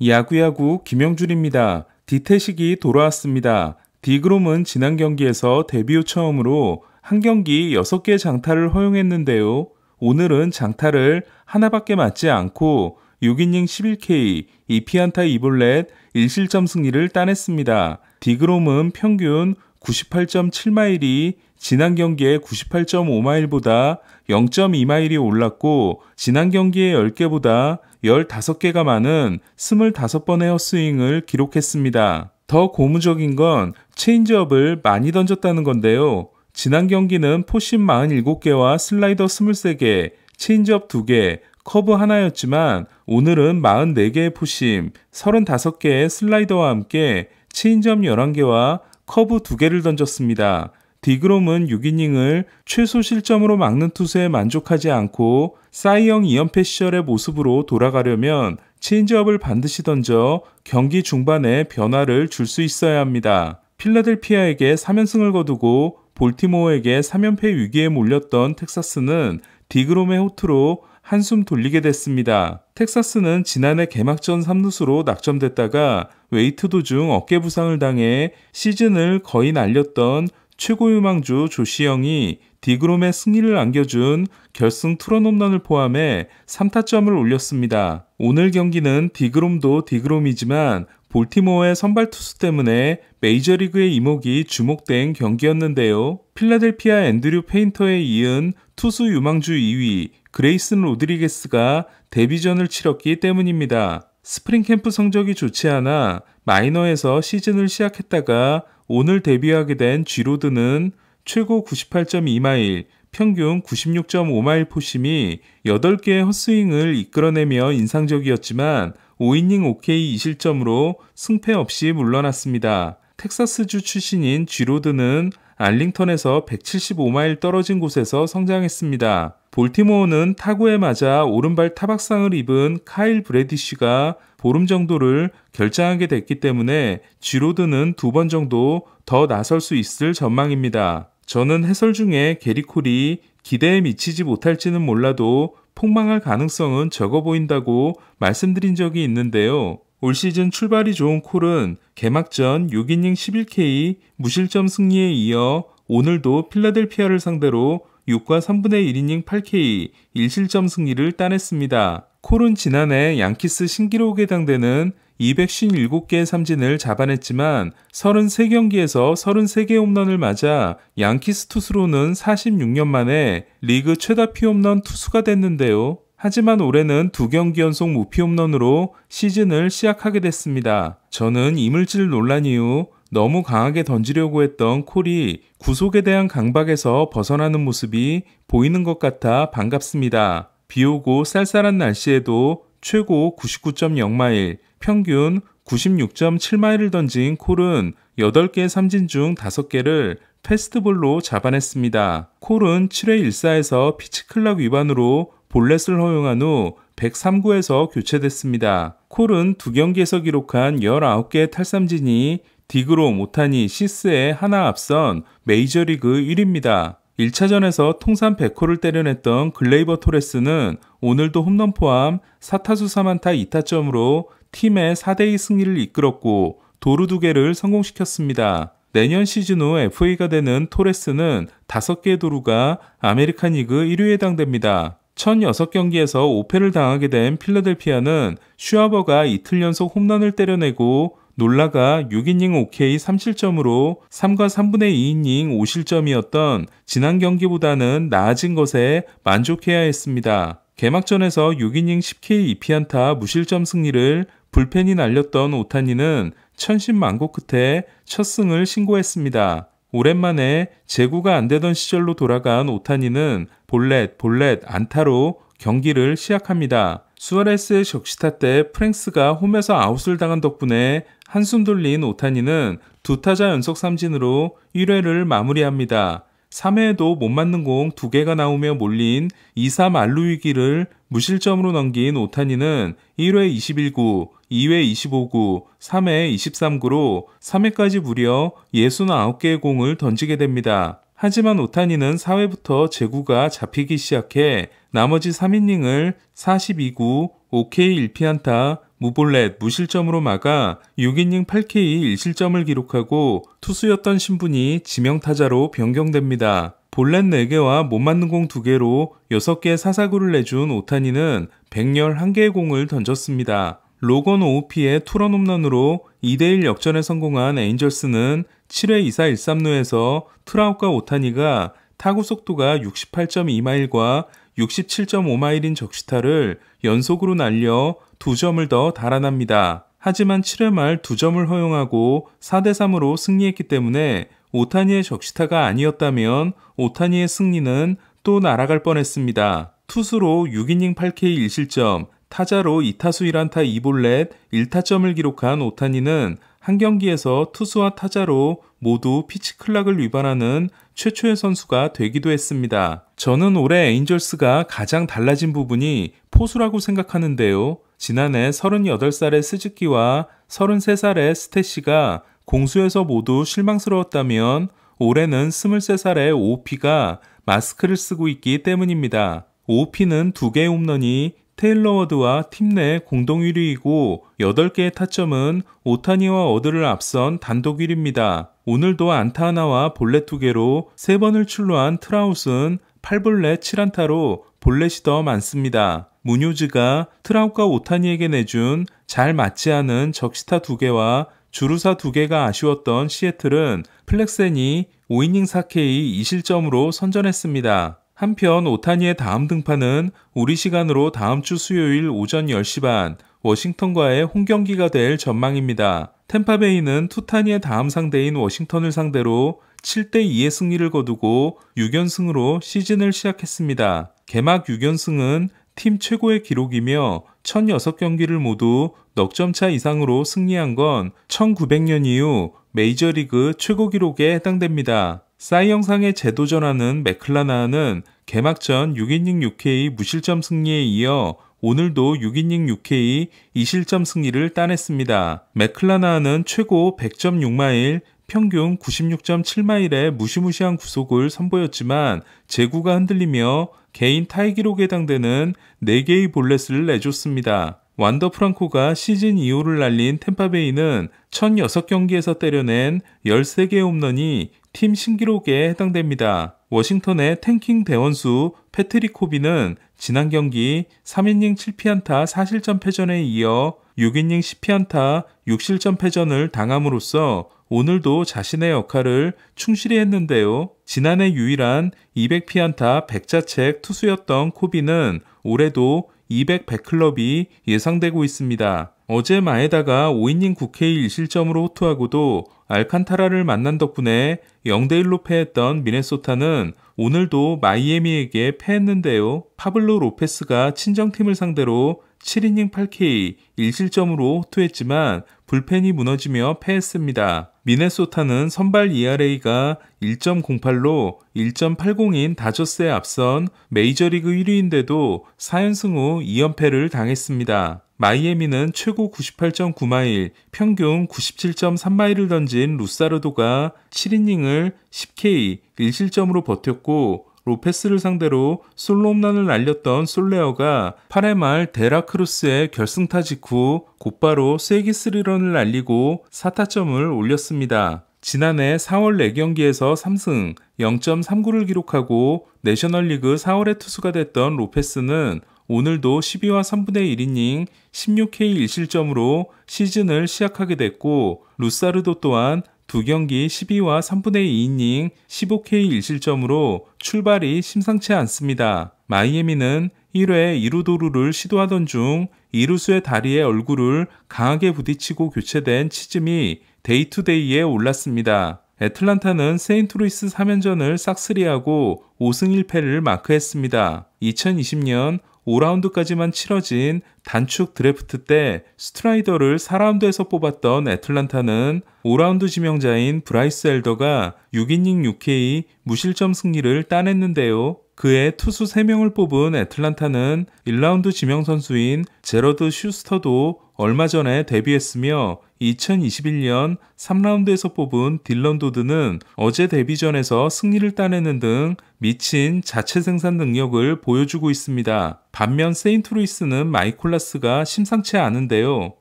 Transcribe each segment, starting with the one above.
야구야구 김영준입니다. 디태식이 돌아왔습니다. 디그롬은 지난 경기에서 데뷔 후 처음으로 한 경기 6개 장타를 허용했는데요. 오늘은 장타를 하나밖에 맞지 않고 6이닝 11K, 2피안타 2볼넷 1실점 승리를 따냈습니다. 디그롬은 평균 98.7마일이 지난 경기의 98.5마일보다 0.2마일이 올랐고 지난 경기의 10개보다 15개가 많은 25번의 헛스윙을 기록했습니다. 더 고무적인 건 체인지업을 많이 던졌다는 건데요. 지난 경기는 포심 47개와 슬라이더 23개, 체인지업 2개, 커브 하나였지만 오늘은 44개의 포심, 35개의 슬라이더와 함께 체인지업 11개와 커브 2개를 던졌습니다. 디그롬은 6이닝을 최소 실점으로 막는 투수에 만족하지 않고 사이영 2연패 시절의 모습으로 돌아가려면 체인지업을 반드시 던져 경기 중반에 변화를 줄 수 있어야 합니다. 필라델피아에게 3연승을 거두고 볼티모어에게 3연패 위기에 몰렸던 텍사스는 디그롬의 호투로 한숨 돌리게 됐습니다. 텍사스는 지난해 개막전 3루수로 낙점됐다가 웨이트 도중 어깨 부상을 당해 시즌을 거의 날렸던 최고 유망주 조시영이 디그롬의 승리를 안겨준 결승 투런 홈런을 포함해 3타점을 올렸습니다. 오늘 경기는 디그롬도 디그롬이지만 볼티모어의 선발 투수 때문에 메이저리그의 이목이 주목된 경기였는데요. 필라델피아 앤드류 페인터에 이은 투수 유망주 2위 그레이슨 로드리게스가 데뷔전을 치렀기 때문입니다. 스프링 캠프 성적이 좋지 않아 마이너에서 시즌을 시작했다가 오늘 데뷔하게 된 쥐로드는 최고 98.2마일, 평균 96.5마일 포심이 8개의 헛스윙을 이끌어내며 인상적이었지만 5이닝 OK 2실점으로 승패 없이 물러났습니다. 텍사스주 출신인 쥐로드는 알링턴에서 175마일 떨어진 곳에서 성장했습니다. 볼티모어는 타구에 맞아 오른발 타박상을 입은 카일 브래디쉬가 보름 정도를 결장하게 됐기 때문에 쥐로드는 2번 정도 더 나설 수 있을 전망입니다. 저는 해설 중에 게리 콜이 기대에 미치지 못할지는 몰라도 폭망할 가능성은 적어 보인다고 말씀드린 적이 있는데요. 올 시즌 출발이 좋은 콜은 개막전 6이닝 11K 무실점 승리에 이어 오늘도 필라델피아를 상대로 6과 3분의 1이닝 8K 1실점 승리를 따냈습니다. 콜은 지난해 양키스 신기록에 해당되는 257개의 삼진을 잡아냈지만 33경기에서 33개 홈런을 맞아 양키스 투수로는 46년 만에 리그 최다 피홈런 투수가 됐는데요. 하지만 올해는 2경기 연속 무피 홈런으로 시즌을 시작하게 됐습니다. 저는 이물질 논란 이후 너무 강하게 던지려고 했던 콜이 구속에 대한 강박에서 벗어나는 모습이 보이는 것 같아 반갑습니다. 비오고 쌀쌀한 날씨에도 최고 99.0마일, 평균 96.7마일을 던진 콜은 8개 삼진 중 5개를 패스트볼로 잡아냈습니다. 콜은 7회 1사에서 피치클락 위반으로 볼넷을 허용한 후 103구에서 교체됐습니다. 콜은 2경기에서 기록한 19개의 탈삼진이 디그롬, 오타니, 시스에 하나 앞선 메이저리그 1위입니다. 1차전에서 통산 100호를 때려냈던 글레이버 토레스는 오늘도 홈런 포함 4타수 3안타 2타점으로 팀의 4대2 승리를 이끌었고 도루 2개를 성공시켰습니다. 내년 시즌 후 FA가 되는 토레스는 5개의 도루가 아메리칸 리그 1위에 해당됩니다. 1006경기에서 5패를 당하게 된 필라델피아는 슈아버가 이틀 연속 홈런을 때려내고 놀라가 6이닝 OK 3실점으로 3과 3분의 2이닝 5실점이었던 지난 경기보다는 나아진 것에 만족해야 했습니다. 개막전에서 6이닝 10K 2피안타 무실점 승리를 불펜이 날렸던 오타니는 천신만고 끝에 첫 승을 신고했습니다. 오랜만에 제구가 안 되던 시절로 돌아간 오타니는 볼넷, 안타로 경기를 시작합니다. 수아레스의 적시타 때 프랭스가 홈에서 아웃을 당한 덕분에 한숨 돌린 오타니는 2타자 연속 삼진으로 1회를 마무리합니다. 3회에도 못 맞는 공 2개가 나오며 몰린 2-3 만루 위기를 무실점으로 넘긴 오타니는 1회 21구, 2회 25구, 3회 23구로 3회까지 무려 69개의 공을 던지게 됩니다. 하지만 오타니는 4회부터 제구가 잡히기 시작해 나머지 3이닝을 42구, OK 1피안타, 무볼넷, 무실점으로 막아 6이닝 8K 1실점을 기록하고 투수였던 신분이 지명타자로 변경됩니다. 볼넷 4개와 못 맞는 공 2개로 6개의 사사구를 내준 오타니는 111개의 공을 던졌습니다. 로건 오우피의 투런 홈런으로 2대1 역전에 성공한 에인절스는 7회 2사 1삼루에서 트라웃과 오타니가 타구 속도가 68.2마일과 67.5마일인 적시타를 연속으로 날려 2점을 더 달아납니다. 하지만 7회 말 2점을 허용하고 4대3으로 승리했기 때문에 오타니의 적시타가 아니었다면 오타니의 승리는 또 날아갈 뻔했습니다. 투수로 6이닝 8K 1실점, 타자로 2타수 1안타 2볼넷 1타점을 기록한 오타니는 한 경기에서 투수와 타자로 모두 피치 클락을 위반하는 최초의 선수가 되기도 했습니다. 저는 올해 에인절스가 가장 달라진 부분이 포수라고 생각하는데요. 지난해 38살의 스즈키와 33살의 스태시가 공수에서 모두 실망스러웠다면 올해는 23살의 오오피가 마스크를 쓰고 있기 때문입니다. 오오피는 2개의 홈런이 테일러 워드와 팀 내 공동 1위이고 8개의 타점은 오타니와 워드를 앞선 단독 1위입니다. 오늘도 안타 하나와 볼넷 2개로 3번을 출루한 트라웃은 8볼넷 7안타로 볼넷이 더 많습니다. 무뇨즈가 트라웃과 오타니에게 내준 잘 맞지 않은 적시타 2개와 주루사 2개가 아쉬웠던 시애틀은 플렉센이 5이닝 4K 2실점으로 선전했습니다. 한편 오타니의 다음 등판은 우리 시간으로 다음 주 수요일 오전 10시 반 워싱턴과의 홈경기가 될 전망입니다. 템파베이는 투타니의 다음 상대인 워싱턴을 상대로 7대2의 승리를 거두고 6연승으로 시즌을 시작했습니다. 개막 6연승은 팀 최고의 기록이며 1006경기를 모두 넉점차 이상으로 승리한 건 1900년 이후 메이저리그 최고 기록에 해당됩니다. 사이영상에 재도전하는 맥클라나한은 개막전 6이닝 6K 무실점 승리에 이어 오늘도 6이닝 6K 2실점 승리를 따냈습니다. 맥클라나한은 최고 100.6마일, 평균 96.7마일의 무시무시한 구속을 선보였지만 제구가 흔들리며 개인 타이 기록에 해당되는 4개의 볼넷을 내줬습니다. 완더 프랑코가 시즌 2호를 날린 템파베이는 1006경기에서 때려낸 13개의 홈런이 팀 신기록에 해당됩니다. 워싱턴의 탱킹 대원수 패트릭 코비는 지난 경기 3이닝 7피안타 4실점 패전에 이어 6이닝 10피안타 6실점 패전을 당함으로써 오늘도 자신의 역할을 충실히 했는데요. 지난해 유일한 200피안타 100자책 투수였던 코비는 올해도 200 100클럽이 예상되고 있습니다. 어제 마에다가 5이닝 9K 1실점으로 호투하고도 알칸타라를 만난 덕분에 0대1로 패했던 미네소타는 오늘도 마이애미에게 패했는데요. 파블로 로페스가 친정팀을 상대로 7이닝 8K 1실점으로 호투했지만 불펜이 무너지며 패했습니다. 미네소타는 선발 ERA가 1.08로 1.80인 다저스에 앞선 메이저리그 1위인데도 4연승 후 2연패를 당했습니다. 마이애미는 최고 98.9마일, 평균 97.3마일을 던진 루사르도가 7이닝을 10K 1실점으로 버텼고 로페스를 상대로 솔로 홈런을 날렸던 솔레어가 8회 말 데라크루스의 결승타 직후 곧바로 쐐기 3런을 날리고 4타점을 올렸습니다. 지난해 4월 4경기에서 3승 0.39를 기록하고 내셔널리그 4월의 투수가 됐던 로페스는 오늘도 12와 3분의 1이닝 16K 1실점으로 시즌을 시작하게 됐고 루사르도 또한 2경기 12와 3분의 2이닝 15K 1실점으로 출발이 심상치 않습니다. 마이애미는 1회 2루 도루를 시도하던 중 2루수의 다리에 얼굴을 강하게 부딪히고 교체된 치즘이 데이투데이에 올랐습니다. 애틀란타는 세인트루이스 3연전을 싹쓸이하고 5승 1패를 마크했습니다. 2020년 5라운드까지만 치러진 단축 드래프트 때 스트라이더를 4라운드에서 뽑았던 애틀란타는 5라운드 지명자인 브라이스 엘더가 6이닝 6K 무실점 승리를 따냈는데요. 그의 투수 3명을 뽑은 애틀란타는 1라운드 지명 선수인 제러드 슈스터도 얼마 전에 데뷔했으며 2021년 3라운드에서 뽑은 딜런 도드는 어제 데뷔전에서 승리를 따내는 등 미친 자체 생산 능력을 보여주고 있습니다. 반면 세인트루이스는 마이콜라스가 심상치 않은데요.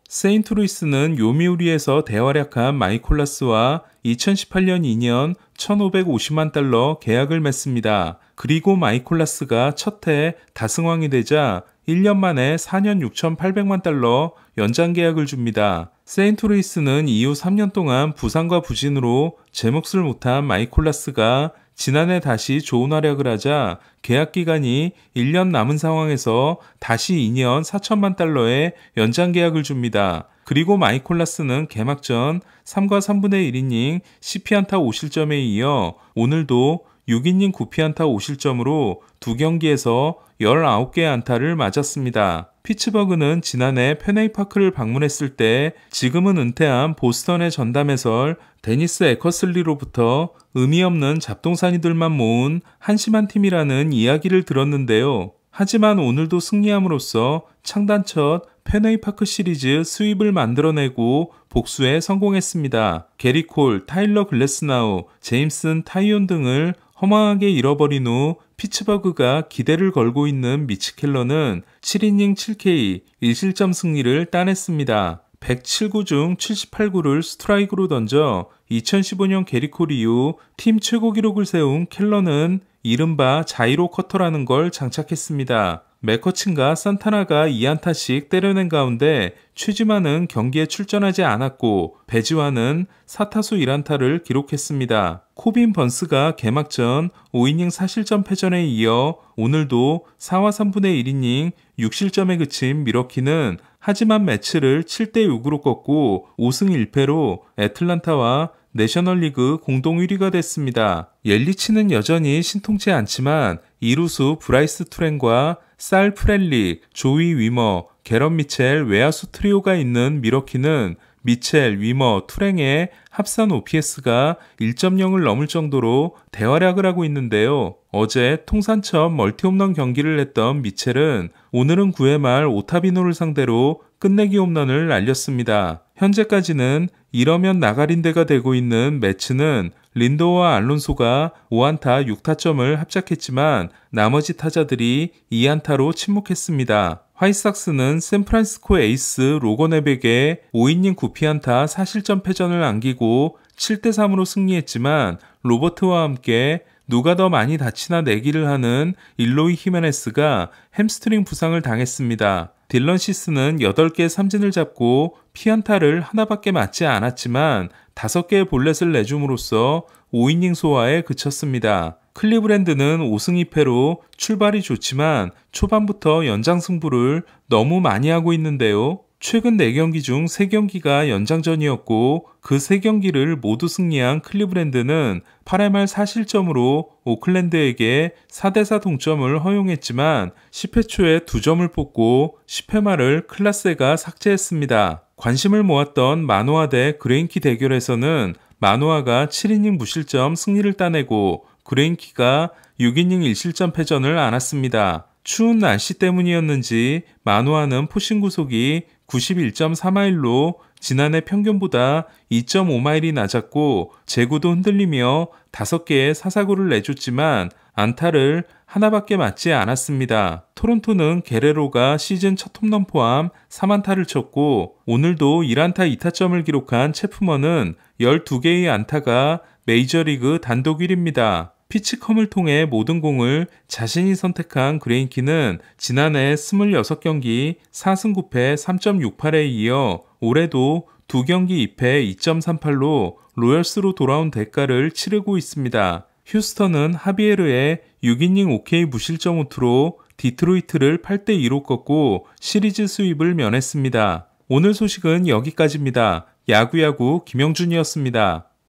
세인트루이스는 요미우리에서 대활약한 마이콜라스와 2018년 2년 1,550만 달러 계약을 맺습니다. 그리고 마이콜라스가 첫해 다승왕이 되자 1년 만에 4년 6,800만 달러 연장 계약을 줍니다. 세인트루이스는 이후 3년 동안 부상과 부진으로 제 몫을 못한 마이콜라스가 지난해 다시 좋은 활약을 하자 계약 기간이 1년 남은 상황에서 다시 2년 4천만 달러의 연장 계약을 줍니다. 그리고 마이콜라스는 개막 전 3과 3분의 1이닝 10피안타 5실점에 이어 오늘도 6이닝 9피안타 5실점으로 2경기에서 19개의 안타를 맞았습니다. 피츠버그는 지난해 페네이파크를 방문했을 때 지금은 은퇴한 보스턴의 전담해설 데니스 에커슬리로부터 의미 없는 잡동사니들만 모은 한심한 팀이라는 이야기를 들었는데요. 하지만 오늘도 승리함으로써 창단 첫 페네이파크 시리즈 스윕을 만들어내고 복수에 성공했습니다. 게리 콜, 타일러 글래스나우, 제임슨 타이온 등을 허망하게 잃어버린 후 피츠버그가 기대를 걸고 있는 미치 켈러는 7이닝 7K 1실점 승리를 따냈습니다. 107구 중 78구를 스트라이크로 던져 2015년 게리콜 이후 팀 최고 기록을 세운 켈러는 이른바 자이로 커터라는 걸 장착했습니다. 맥커친과 산타나가 2안타씩 때려낸 가운데 최지만은 경기에 출전하지 않았고 배지환은 4타수 1안타를 기록했습니다. 코빈 번스가 개막 전 5이닝 4실점 패전에 이어 오늘도 4와 3분의 1이닝 6실점에 그친 미러키는 하지만 매치를 7대6으로 꺾고 5승 1패로 애틀란타와 내셔널리그 공동 1위가 됐습니다. 옐리치는 여전히 신통치 않지만 이루수 브라이스 투렌과 살 프렐리, 조이 위머, 게런 미첼 외야수 트리오가 있는 미러키는 미첼, 위머, 투랭의 합산 OPS가 1.0을 넘을 정도로 대활약을 하고 있는데요. 어제 통산 첫 멀티홈런 경기를 했던 미첼은 오늘은 9회 말 오타비노를 상대로 끝내기 홈런을 날렸습니다. 현재까지는 이러면 나가린대가 되고 있는 매츠는 린도와 알론소가 5안타 6타점을 합작했지만 나머지 타자들이 2안타로 침묵했습니다. 화이트삭스는 샌프란시스코 에이스 로건앱에게 5이닝 9피안타 4실점 패전을 안기고 7대3으로 승리했지만 로버트와 함께 누가 더 많이 다치나 내기를 하는 일로이 히메네스가 햄스트링 부상을 당했습니다. 딜런 시스는 8개의 삼진을 잡고 피안타를 하나밖에 맞지 않았지만 5개의 볼넷을 내줌으로써 5이닝 소화에 그쳤습니다. 클리브랜드는 5승 2패로 출발이 좋지만 초반부터 연장 승부를 너무 많이 하고 있는데요. 최근 4경기 중 3경기가 연장전이었고 그 3경기를 모두 승리한 클리브랜드는 8회 말 4실점으로 오클랜드에게 4대4 동점을 허용했지만 10회 초에 2점을 뽑고 10회 말을 클라세가 삭제했습니다. 관심을 모았던 마노아 대 그레인키 대결에서는 마노아가 7이닝 무실점 승리를 따내고 그레인키가 6이닝 1실점 패전을 안았습니다. 추운 날씨 때문이었는지 마노아는 포신 구속이 91.4마일로 지난해 평균보다 2.5마일이 낮았고 제구도 흔들리며 5개의 사사구를 내줬지만 안타를 하나밖에 맞지 않았습니다. 토론토는 게레로가 시즌 첫 홈런 포함 3안타를 쳤고 오늘도 1안타 2타점을 기록한 체프먼은 12개의 안타가 메이저리그 단독 1위입니다. 피치컴을 통해 모든 공을 자신이 선택한 그레인키는 지난해 26경기 4승 9패 3.68에 이어 올해도 2경기 2패 2.38로 로열스로 돌아온 대가를 치르고 있습니다. 휴스턴은 하비에르의 6이닝 OK 무실점 호투로 디트로이트를 8대2로 꺾고 시리즈 수입을 면했습니다. 오늘 소식은 여기까지입니다. 야구야구 김영준이었습니다.